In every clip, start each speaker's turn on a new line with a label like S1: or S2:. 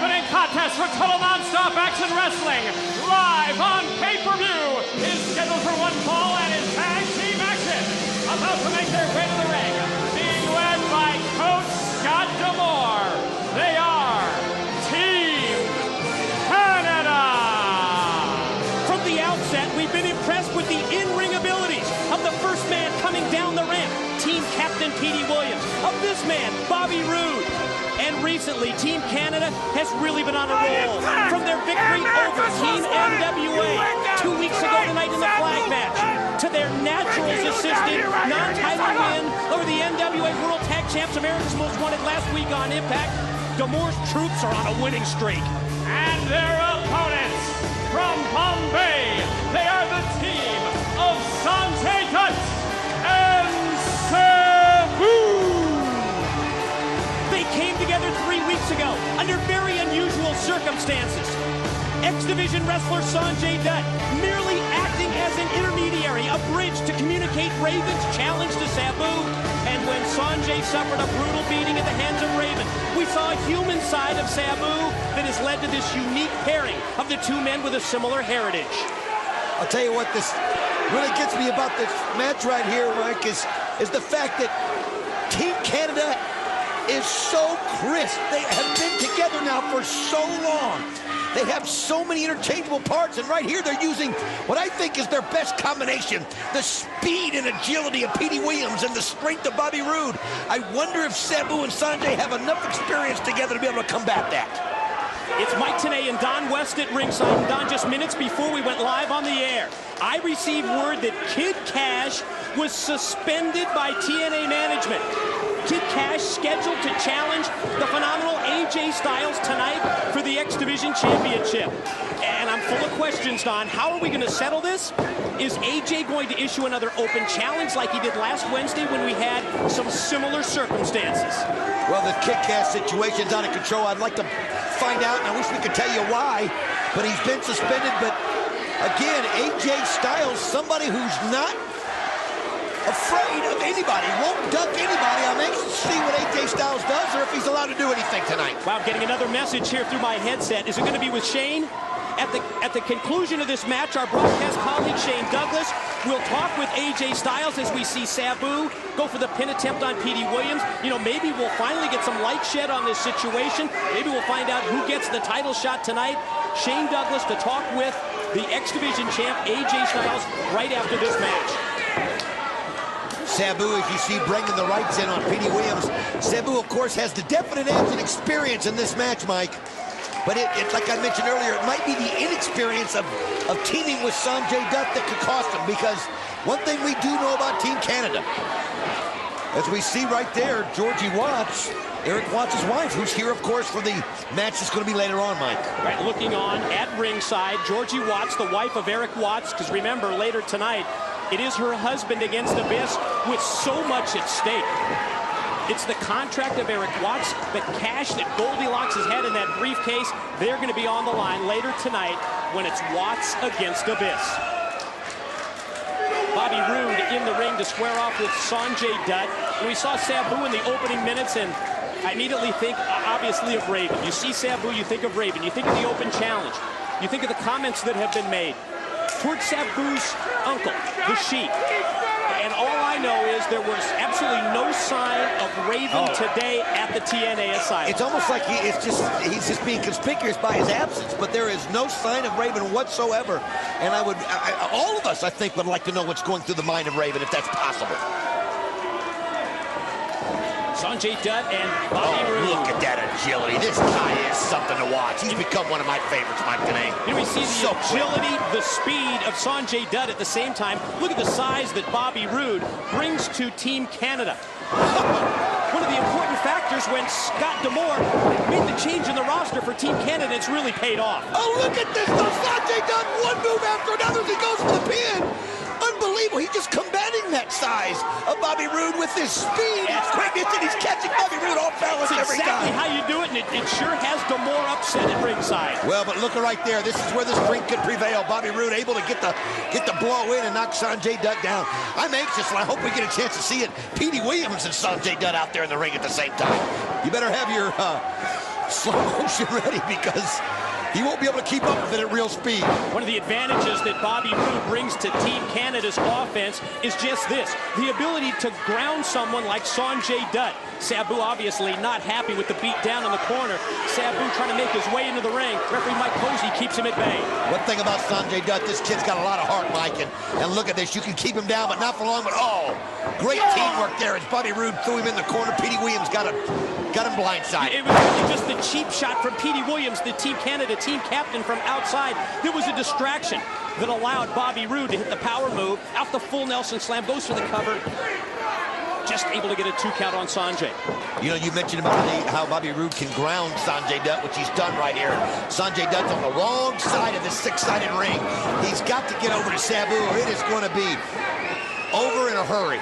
S1: opening contest for Total Nonstop Action Wrestling, live on pay-per-view, is scheduled for one fall and is tag team action. About to make their way to the ring, being led by Coach Scott D'Amore. They are Team Canada.
S2: From the outset, we've been impressed with the in-ring abilities of the first man coming down the ramp, Team Captain Petey Williams, of this man, Bobby Roode. And recently, Team Canada has really been on a roll. From their victory over Team NWA 2 weeks ago tonight in the flag match, to their Naturals-assisted non-title win over the NWA World Tag Champs, America's Most Wanted last week on Impact, D'Amore's troops are on a winning streak.
S1: And their opponents from Bombay, they are the team of Sanjay Dutt and Sabu.
S2: They came together 3 weeks ago under very unusual circumstances. X-Division wrestler Sanjay Dutt merely acting as an intermediary, a bridge to communicate Raven's challenge to Sabu. And when Sanjay suffered a brutal beating at the hands of Raven, we saw a human side of Sabu that has led to this unique pairing of the two men with a similar heritage.
S3: I'll tell you what, this really gets me about this match right here, Mike, is the fact that Team Canada is so crisp. They have been together now for so long. They have so many interchangeable parts, and right here they're using what I think is their best combination, the speed and agility of Petey Williams and the strength of Bobby Roode. I wonder if Sabu and Sanjay have enough experience together to be able to combat that.
S2: It's Mike Tenay and Don West at ringside. And Don, just minutes before we went live on the air, I received word that Kid Cash was suspended by TNA management. Kid Cash scheduled to challenge the phenomenal AJ Styles tonight for the X Division Championship. And I'm full of questions, Don. How are we going to settle this? Is AJ going to issue another open challenge like he did last Wednesday when we had some similar circumstances?
S3: Well, the Kid Cash situation's out of control. I'd like to find out, and I wish we could tell you why, but he's been suspended. But again, AJ Styles, somebody who's not afraid of anybody, won't duck anybody. I'm anxious to see what AJ Styles does or if he's allowed to do anything tonight.
S2: Wow, getting another message here through my headset. Is it going to be with Shane? At the conclusion of this match, our broadcast colleague Shane Douglas will talk with AJ Styles as we see Sabu go for the pin attempt on Petey Williams. You know, maybe we'll finally get some light shed on this situation. Maybe we'll find out who gets the title shot tonight. Shane Douglas to talk with the X Division champ AJ Styles right after this match.
S3: Sabu, as you see, bringing the rights in on Petey Williams. Sabu, of course, has the definite edge and experience in this match, Mike. But it's like I mentioned earlier, it might be the inexperience of teaming with Sanjay Dutt that could cost him, because one thing we do know about Team Canada, as we see right there, Georgie Watts, Eric Watts' wife, who's here, of course, for the match that's going to be later on, Mike.
S2: Right, looking on at ringside, Georgie Watts, the wife of Eric Watts, because remember, later tonight, it is her husband against Abyss with so much at stake. It's the contract of Eric Watts, the cash that Goldilocks has had in that briefcase. They're going to be on the line later tonight when it's Watts against Abyss. Bobby Roode in the ring to square off with Sanjay Dutt. And we saw Sabu in the opening minutes, and I immediately think, obviously, of Raven. You see Sabu, you think of Raven. You think of the open challenge. You think of the comments that have been made towards Sabu's uncle, the Sheik. And all I know is there was absolutely no sign of Raven today at the TNA asylum.
S3: It's almost like he's just being conspicuous by his absence, but there is no sign of Raven whatsoever. And all of us, I think, would like to know what's going through the mind of Raven, if that's possible.
S2: Sanjay Dutt and Bobby Roode.
S3: Look at that agility. This guy is something to watch. He's become one of my favorites, Mike Tenay.
S2: You know, we see the agility, the speed of Sanjay Dutt at the same time. Look at the size that Bobby Roode brings to Team Canada. One of the important factors when Scott D'Amore made the change in the roster for Team Canada, it's really paid off.
S3: Oh, look at this. Sanjay Dutt, one move after another as he goes for the pin. Unbelievable. He's just combating that size of Bobby Roode with his speed and quickness, and he's catching Bobby Roode off balance every time.
S2: That's exactly how you do it, and it sure has D'Amore upset at ringside.
S3: Well, but look right there. This is where the strength could prevail. Bobby Roode able to get the blow in and knock Sanjay Dutt down. I'm anxious, and I hope we get a chance to see it. Petey Williams and Sanjay Dutt out there in the ring at the same time. You better have your slow motion ready because he won't be able to keep up with it at real speed.
S2: One of the advantages that Bobby Roode brings to Team Canada's offense is just this, the ability to ground someone like Sanjay Dutt. Sabu obviously not happy with the beat down in the corner. Sabu trying to make his way into the ring. Referee Mike Posey keeps him at bay.
S3: One thing about Sanjay Dutt, this kid's got a lot of heart, Mike, and look at this. You can keep him down, but not for long, but oh, great teamwork there as Bobby Roode threw him in the corner. Petey Williams got him blindsided.
S2: It was really just the cheap shot from Petey Williams, the Team Canada team captain from outside. There was a distraction that allowed Bobby Roode to hit the power move. Out the full Nelson slam, goes for the cover. Just able to get a 2 count on Sanjay.
S3: You know, you mentioned about how Bobby Roode can ground Sanjay Dutt, which he's done right here. Sanjay Dutt's on the wrong side of this 6-sided ring. He's got to get over to Sabu, or it is going to be over in a hurry.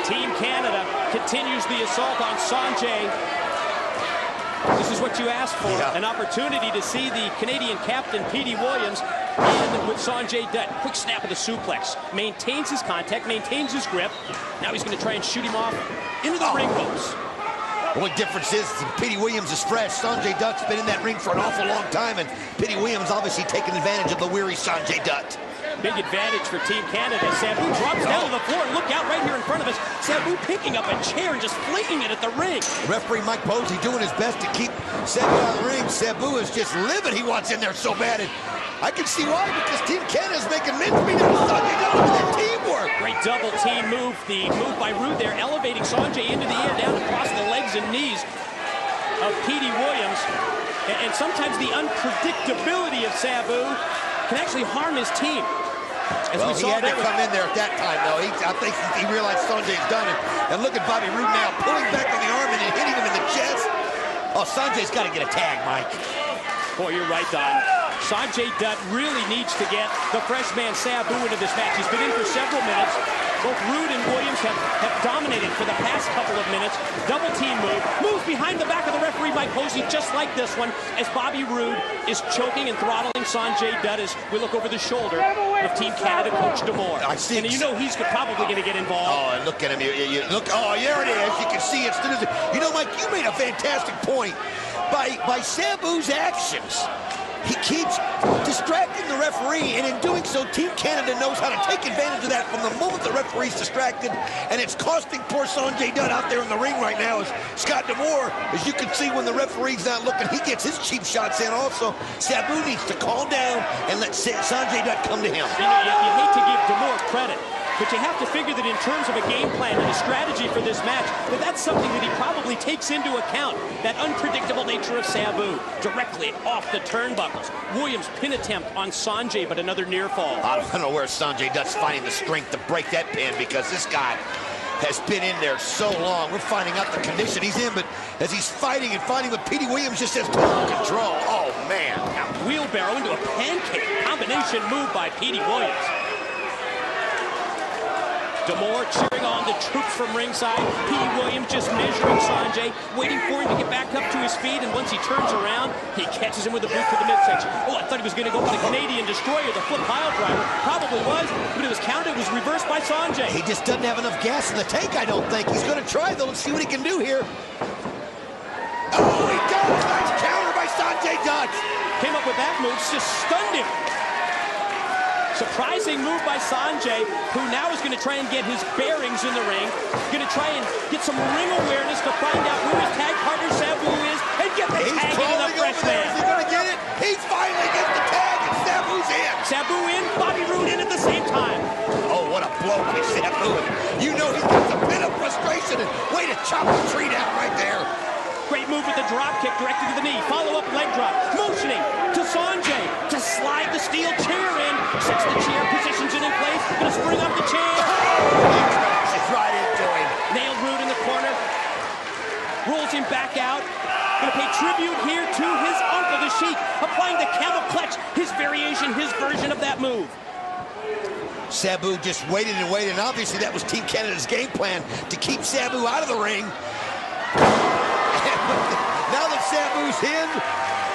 S2: Team Canada continues the assault on Sanjay. This is what you asked for, an opportunity to see the Canadian captain, Petey Williams, in with Sanjay Dutt. Quick snap of the suplex. Maintains his contact, maintains his grip. Now he's going to try and shoot him off into the ring post.
S3: The only difference is Petey Williams is fresh. Sanjay Dutt's been in that ring for an awful long time, and Petey Williams obviously taking advantage of the weary Sanjay Dutt.
S2: Big advantage for Team Canada. Sabu drops down to the floor, and look out right here in front of us. Sabu picking up a chair and just flinging it at the ring.
S3: Referee Mike Posey doing his best to keep Sabu out of the ring. Sabu is just livid. He wants in there so bad. And I can see why, because Team Canada is making mincemeat of Sanjay Dutt. Look at that teamwork.
S2: Great double team move. The move by Roode there, elevating Sanjay into the air, down across the legs and knees of Petey Williams. And sometimes the unpredictability of Sabu can actually harm his team. As
S3: well, he had to come in there at that time, though. I think he realized Sanjay's done it. And look at Bobby Roode now, pulling back on the arm and hitting him in the chest. Oh, Sanjay's got to get a tag, Mike.
S2: Boy, you're right, Don. Sanjay Dutt really needs to get the fresh man Sabu into this match. He's been in for several minutes. Both Roode and Williams have dominated for the past couple of minutes. Double team move. Moves behind the back of the referee Mike Posey, just like this one, as Bobby Roode is choking and throttling Sanjay Dutt as we look over the shoulder of Team Canada coach D'Amore. I see. And you know he's probably going to get involved.
S3: Oh, and look at him. Look. Oh, there it is. You can see it. You know, Mike, you made a fantastic point. By Sabu's actions, he keeps distracting the referee, and in doing so, Team Canada knows how to take advantage of that from the moment the referee's distracted, and it's costing poor Sanjay Dutt out there in the ring right now. As Scott D'Amore, as you can see when the referee's not looking, he gets his cheap shots in also. Sabu needs to calm down and let Sanjay Dutt come to him.
S2: You know, you hate to give D'Amore credit, but you have to figure that in terms of a game plan and a strategy for this match, that's something that he probably takes into account. That unpredictable nature of Sabu, directly off the turnbuckles. Williams pin attempt on Sanjay, but another near fall.
S3: I don't know where Sanjay Dutt's finding the strength to break that pin, because this guy has been in there so long. We're finding out the condition he's in, but as he's fighting with Petey Williams, just has total control. Oh, man.
S2: Now, wheelbarrow into a pancake combination move by Petey Williams. D'Amore cheering on the troops from ringside. Petey Williams just measuring Sanjay, waiting for him to get back up to his feet, and once he turns around, he catches him with a boot to the midsection. Oh, I thought he was going to go for the Canadian Destroyer, the foot pile driver. Probably was, but it was counted. It was reversed by Sanjay.
S3: He just doesn't have enough gas in the tank, I don't think. He's going to try, though. Let's see what he can do here. Oh, he does! Nice counter by Sanjay Dutt.
S2: Came up with that move, just stunned him. Surprising move by Sanjay, who now is going to try and get his bearings in the ring. Going to try and get some ring awareness to find out who his tag partner Sabu is and get the tag into the fresh man.
S3: Is he going to get it? He's finally gets the tag, and Sabu's in.
S2: Sabu in, Bobby Roode in at the same time.
S3: Oh, what a blow by Sabu. You know he gets a bit of frustration, and way to chop the tree down right there.
S2: Great move with the drop kick directed to the knee. Follow-up leg drop. Motioning to Sanjay to slide the steel chair in. Sets the chair, positions it in place. Gonna spring up the chair.
S3: Oh, he crashes right into him.
S2: Nailed Roode in the corner. Rolls him back out. Gonna pay tribute here to his uncle, the Sheik, applying the camel clutch, his variation, his version of that move.
S3: Sabu just waited and waited, and obviously that was Team Canada's game plan, to keep Sabu out of the ring. Now that Sabu's in,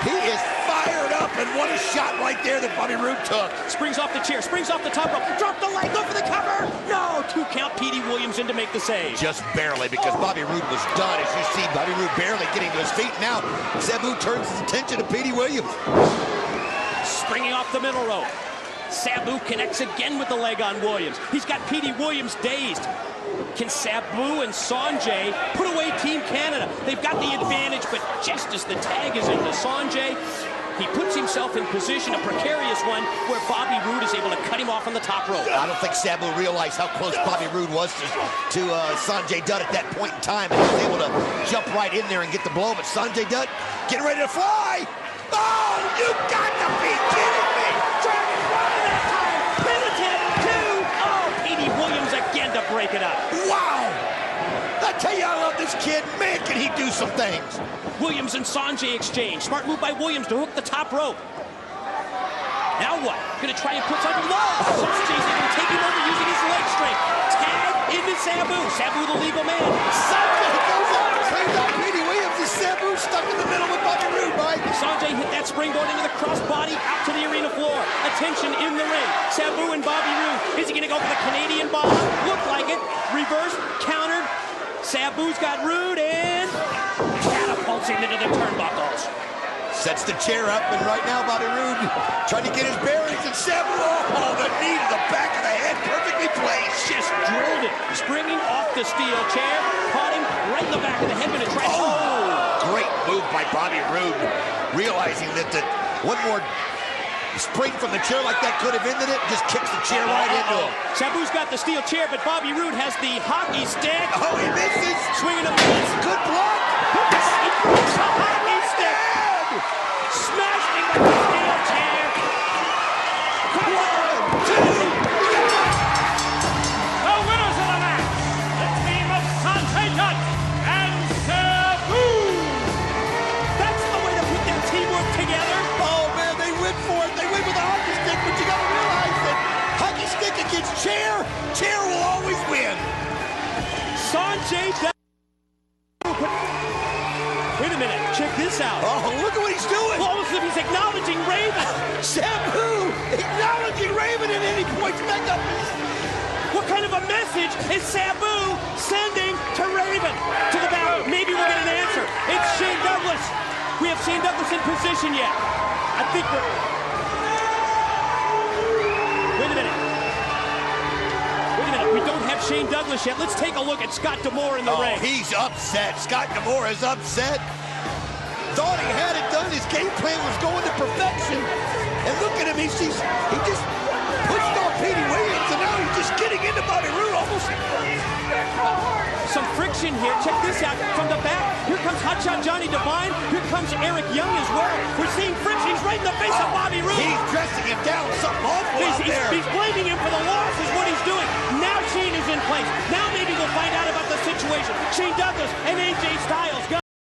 S3: he is fired up, and what a shot right there that Bobby Roode took.
S2: Springs off the chair, springs off the top rope, drop the leg, go for the cover. No, 2 count, Petey Williams in to make the save.
S3: Just barely, because Bobby Roode was done. As you see, Bobby Roode barely getting to his feet. Now, Sabu turns his attention to Petey Williams.
S2: Springing off the middle rope. Sabu connects again with the leg on Williams. He's got Petey Williams dazed. Can Sabu and Sanjay put away Team Canada? They've got the advantage, but just as the tag is into Sanjay, he puts himself in position, a precarious one, where Bobby Roode is able to cut him off on the top rope.
S3: I don't think Sabu realized how close Bobby Roode was to Sanjay Dutt at that point in time, and he was able to jump right in there and get the blow, but Sanjay Dutt getting ready to fly. Oh, you got to be kidding me!
S2: Dragon Fly that time! Penitent 2! Oh, Petey Williams again to break it up.
S3: Wow! I tell you, I love this kid. Man, can he do some things.
S2: Williams and Sanjay exchange. Smart move by Williams to hook the top rope. Now what? Gonna try and put something low. Sanjay's able to take him over using his leg strength. Tag into Sabu. Sabu the legal man.
S3: Sanjay goes out and trains out Petey Williams. And Sabu stuck in the middle with Bobby Roode, Mike.
S2: Sanjay hit that springboard into the crossbody out to the arena floor. Attention in the ring. Sabu and Bobby Roode. Is he gonna go for the Canadian bomb? Looked like it. Reverse, countered. Sabu's got Roode and catapults him into the turnbuckles.
S3: Sets the chair up, and right now Bobby Roode trying to get his bearings, and Sabu, oh, the knee to the back of the head, perfectly placed.
S2: Just drilled it. Springing off the steel chair, caught him right in the back of the head when it tried.
S3: Oh, great move by Bobby Roode, realizing that one more spring from the chair like that could have ended it, just kicks the chair right into him.
S2: Sabu's got the steel chair, but Bobby Roode has the hockey stick.
S3: Oh, he misses.
S2: Swinging a miss.
S3: Good block.
S2: He breaks the hockey stick. Smashed him with the steel chair.
S3: 1, 2.
S1: The winners of the match, the team of Sanjay Dutt and Sabu.
S2: That's the way to put their teamwork together.
S3: Oh, man, they went for it. They went with a hockey stick, but you got to realize that hockey stick against chair, chair will always win.
S2: Sanjay Dutt. Wait a minute, check this out.
S3: Oh, look at what he's doing.
S2: Almost as if he's acknowledging Raven.
S3: Sabu acknowledging Raven, and then he points back up.
S2: What kind of a message is Sabu sending to Raven? To the bow. Maybe we'll get an answer. It's Shane Douglas. We have Shane Douglas in position yet. I think we're... Wait a minute. We don't have Shane Douglas yet. Let's take a look at Scott D'Amore in the ring.
S3: He's upset. Scott D'Amore is upset. Thought he had it done. His game plan was going to perfection. And look at him. He just pushed off Petey Williams, and now he's just getting into Bobby Roode almost.
S2: Some friction here. Check this out. From the back, here comes Hotshot Johnny Devine. Here comes Eric Young as well. We're seeing friction. He's right in the face of Bobby Roode.
S3: He's dressing him down. Something awful out there.
S2: He's blaming him for the loss is what he's doing. Now Shane is in place. Now maybe we'll find out about the situation. Shane Douglas and AJ Styles go.